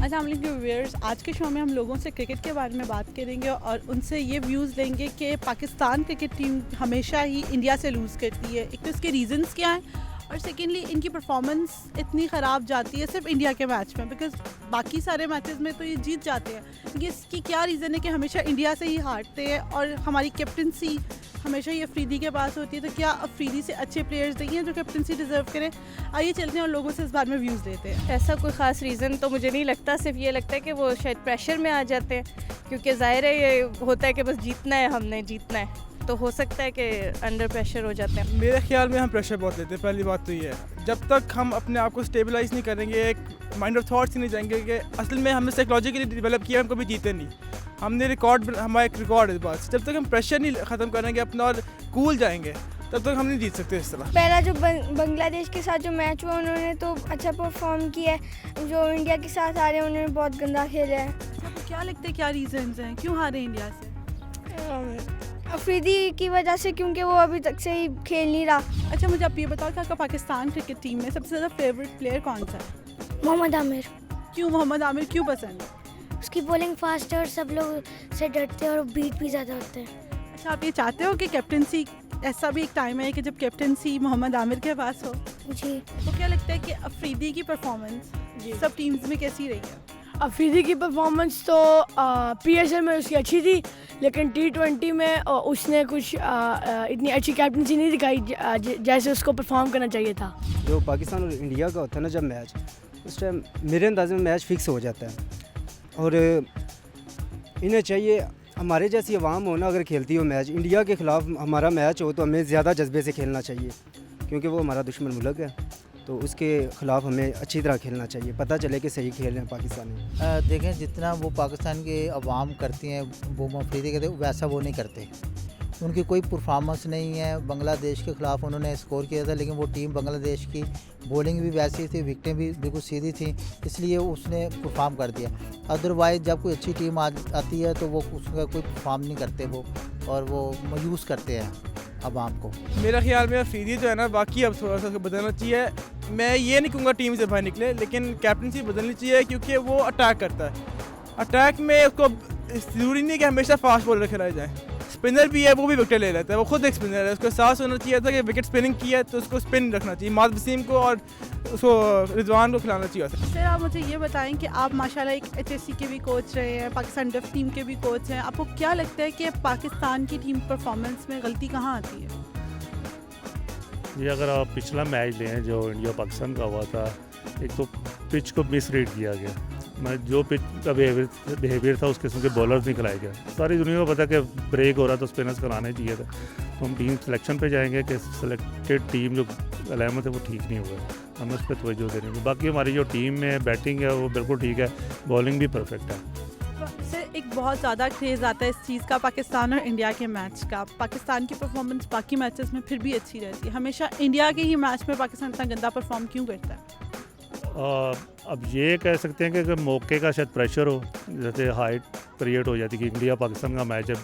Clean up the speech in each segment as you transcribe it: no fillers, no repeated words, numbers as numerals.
अस्सलाम वालेकुम व्यूअर्स, आज के शो में हम लोगों से क्रिकेट के बारे में बात करेंगे और उनसे ये व्यूज़ लेंगे कि पाकिस्तान क्रिकेट टीम हमेशा ही इंडिया से लूज़ करती है। एक तो इसके रीज़न्स क्या हैं और सेकेंडली इनकी परफॉर्मेंस इतनी ख़राब जाती है सिर्फ इंडिया के मैच में, बिकॉज बाकी सारे मैचेस में तो ये जीत जाते हैं। ये इसकी क्या रीज़न है कि हमेशा इंडिया से ही हारते हैं और हमारी कैप्टनसी हमेशा ही अफरीदी के पास होती है। तो क्या अफरीदी से अच्छे प्लेयर्स नहीं हैं जो कैप्टनसी डिज़र्व करें? आइए चलते हैं और लोगों से इस बारे में व्यूज़ लेते हैं। ऐसा कोई ख़ास रीज़न तो मुझे नहीं लगता, सिर्फ ये लगता है कि वो शायद प्रेशर में आ जाते हैं, क्योंकि ज़ाहिर है ये होता है कि बस जीतना है, हमने जीतना है, तो हो सकता है कि अंडर प्रेशर हो जाते हैं। मेरे ख्याल में हम प्रेशर बहुत लेते हैं। पहली बात तो ये है, जब तक हम अपने आप को स्टेबलाइज नहीं करेंगे, एक माइंड ऑफ थॉट्स ही नहीं जाएंगे कि असल में हमने साइकोलॉजिकली डेवलप किया, हम कभी जीते नहीं। हमने रिकॉर्ड, हमारा एक रिकॉर्ड है बस। जब तक हम प्रेशर नहीं ख़त्म करेंगे अपना और कूल जाएंगे, तब तक हम नहीं जीत सकते इस तरह। पहला जो बांग्लादेश के साथ जो मैच हुआ उन्होंने तो अच्छा परफॉर्म किया है, जो इंडिया के साथ आ रहे हैं उन्होंने बहुत गंदा खेला है। आपको क्या लगता है क्या रीजंस हैं, क्यों हारे इंडिया से? अफरीदी की वजह से, क्योंकि वो अभी तक से ही खेल नहीं रहा। अच्छा, मुझे आप ये बताओ कि आपका पाकिस्तान क्रिकेट टीम में सबसे ज़्यादा फेवरेट प्लेयर कौन सा है? मोहम्मद आमिर, क्यों मोहम्मद आमिर क्यों पसंद है? उसकी बॉलिंग फास्ट है और सब लोग से डरते हैं और बीट भी ज़्यादा होते हैं। अच्छा, आप ये चाहते हो कि कैप्टनसी, ऐसा भी एक टाइम है कि जब कैप्टनसी मोहम्मद आमिर के पास हो? जी। तो क्या लगता है कि अफरीदी की परफॉर्मेंस सब टीम्स में कैसी रही है? अफरीदी की परफॉर्मेंस तो PSL में उसकी अच्छी थी, लेकिन T20 में उसने कुछ इतनी अच्छी कैप्टनसी नहीं दिखाई जैसे उसको परफॉर्म करना चाहिए था। जो पाकिस्तान और इंडिया का होता है ना जब मैच, उस टाइम मेरे अंदाज़े में मैच फिक्स हो जाता है। और इन्हें चाहिए, हमारे जैसी आवाम हो ना अगर खेलती हो मैच, इंडिया के ख़िलाफ़ हमारा मैच हो तो हमें ज़्यादा जज्बे से खेलना चाहिए, क्योंकि वो हमारा दुश्मन मुल्क है। तो उसके ख़िलाफ़ हमें अच्छी तरह खेलना चाहिए, पता चले कि सही खेल रहे हैं पाकिस्तानी। देखें, जितना वो पाकिस्तान के अवाम करती हैं वो अफरीदी कहते हैं, वैसा वो नहीं करते। उनकी कोई परफॉर्मेंस नहीं है। बांग्लादेश के ख़िलाफ़ उन्होंने स्कोर किया था, लेकिन वो टीम बांग्लादेश की बॉलिंग भी वैसी थी, विकटें भी बिल्कुल सीधी थी, इसलिए उसने परफॉर्म कर दिया। अदरवाइज़ जब कोई अच्छी टीम आती है तो वो उसका कोई परफॉर्म नहीं करते वो, और वो मायूस करते हैं अवाम को। मेरा ख्याल में अफरीदी जो है ना, बाकी अब थोड़ा सा बदलना चाहिए। मैं ये नहीं कहूँगा टीम से बाहर निकले, लेकिन कैप्टनसी बदलनी चाहिए, क्योंकि वो अटैक करता है। अटैक में उसको ज़रूरी नहीं कि हमेशा फास्ट बॉलर खिलाए जाए। स्पिनर भी है, वो भी विकेट ले लेता है, वो खुद एक स्पिनर है। उसको एहसास होना चाहिए था कि विकेट स्पिनिंग की है तो उसको स्पिन रखना चाहिए। माद वसीम को और उसको रिजवान को खिलाना चाहिए। सर, आप मुझे ये बताएं कि आप माशाल्लाह एक HSC के भी कोच रहे हैं, पाकिस्तान डेफ टीम के भी कोच हैं। आपको क्या लगता है कि पाकिस्तान की टीम परफॉर्मेंस में गलती कहाँ आती है? जी, अगर आप पिछला मैच लें जो इंडिया पाकिस्तान का हुआ था, एक तो पिच को मिसरीड किया गया। मैं जो पिच का बिहेवियर था उस किस्म के बॉलर्स नहीं खिलाए गए। सारी दुनिया को पता कि ब्रेक हो रहा तो स्पिनर्स कराने चाहिए था। तो हम टीम सिलेक्शन पे जाएंगे कि सिलेक्टेड टीम जो अलामत है वो ठीक नहीं हुआ, हमें उस पर तवज्जो देनी होगी। बाकी हमारी जो टीम में बैटिंग है वो बिल्कुल ठीक है, बॉलिंग भी परफेक्ट है। सर, एक बहुत ज़्यादा क्रेज़ आता है इस चीज़ का पाकिस्तान और इंडिया के मैच का। पाकिस्तान की परफॉर्मेंस बाकी मैचेस में फिर भी अच्छी रहती है, हमेशा इंडिया के ही मैच में पाकिस्तान इतना गंदा परफॉर्म क्यों करता है? अब ये कह सकते हैं कि अगर मौके का शायद प्रेशर हो, जैसे हाइट क्रिएट हो जाती है कि इंडिया पाकिस्तान का मैच है,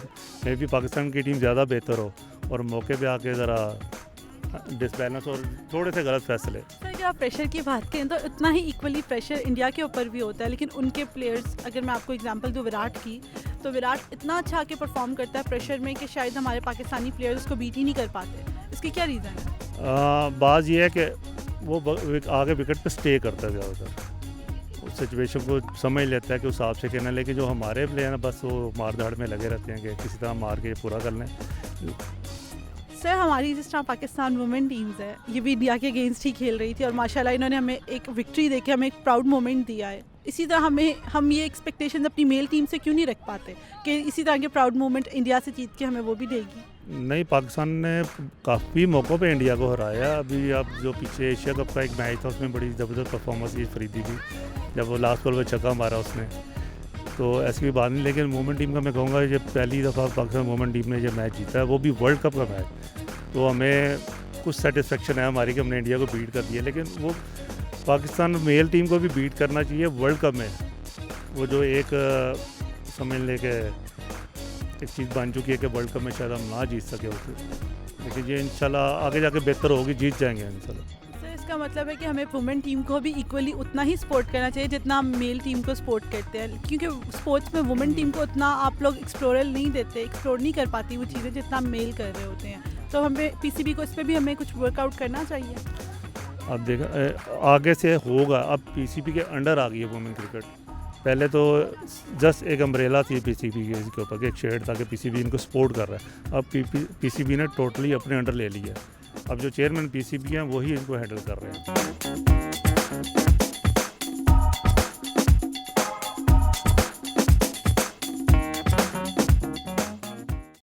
मे भी पाकिस्तान की टीम ज़्यादा बेहतर हो और मौके पे आके ज़रा डिसबैलेंस और थोड़े से गलत फैसले। सर, अगर आप प्रेशर की बात करें तो इतना ही इक्वली प्रेशर इंडिया के ऊपर भी होता है, लेकिन उनके प्लेयर्स, अगर मैं आपको एग्जांपल दूँ विराट की, तो विराट इतना अच्छा आके परफॉर्म करता है प्रेशर में कि शायद हमारे पाकिस्तानी प्लेयर्स उसको बीट ही नहीं कर पाते। इसकी क्या रीज़न है? बात ये है कि वो आगे विकेट पे स्टे करता है ज़्यादातर, उस सिचुएशन को समझ लेता है कि उस हिसाब से कहना। लेकिन जो हमारे प्लेयर हैं बस वो मार धाड़ में लगे रहते हैं कि किसी तरह मार के पूरा कर लें। सर, हमारी जिस तरह पाकिस्तान वुमेन टीम्स है, ये भी इंडिया के अगेंस्ट ही खेल रही थी और माशाल्लाह इन्होंने हमें एक विक्ट्री देके हमें एक प्राउड मोमेंट दिया है। इसी तरह हम ये एक्सपेक्टेशन अपनी मेल टीम से क्यों नहीं रख पाते कि इसी तरह के प्राउड मोमेंट इंडिया से जीत के हमें वो भी देगी? नहीं, पाकिस्तान ने काफ़ी मौक़ों पे इंडिया को हराया। अभी आप जो पीछे एशिया कप का एक मैच था उसमें बड़ी ज़बरदस्त परफॉर्मेंस की अफरीदी की, जब वो लास्ट बॉल पे छक्का मारा उसने, तो ऐसी कोई बात नहीं। लेकिन वुमेन टीम का मैं कहूँगा ये पहली दफ़ा पाकिस्तान वुमेन टीम ने ये मैच जीता है, वो भी वर्ल्ड कप का मैच। तो हमें कुछ सेटिस्फेक्शन है हमारी कि हमने इंडिया को बीट कर दिया, लेकिन वो पाकिस्तान मेल टीम को भी बीट करना चाहिए वर्ल्ड कप में। वो जो एक समझ ले के एक चीज़ बन चुकी है कि वर्ल्ड कप में शायद हम ना जीत सके उसे, लेकिन ये इंशाल्लाह आगे जाके बेहतर होगी, जीत जाएंगे इंशाल्लाह। सर, इसका मतलब है कि हमें वुमेन टीम को भी इक्वली उतना ही सपोर्ट करना चाहिए जितना हम मेल टीम को सपोर्ट करते हैं, क्योंकि स्पोर्ट्स में वुमेन टीम को उतना आप लोग एक्सप्लोर नहीं देते, एक्सप्लोर नहीं कर पाती वो चीज़ें जितना मेल कर रहे होते हैं। तो हमें पीसीबी को इस पर भी हमें कुछ वर्कआउट करना चाहिए। अब देखा आगे से होगा, अब पीसीबी के अंडर आ गई है वुमेन क्रिकेट। पहले तो जस्ट एक अम्ब्रेला थी पीसीबी के इसके ऊपर, एक शेड था कि पीसीबी इनको सपोर्ट कर रहा है। अब पीसीबी ने टोटली अपने अंडर ले लिया। अब जो चेयरमैन पीसीबी हैं वही इनको हैंडल कर रहे हैं।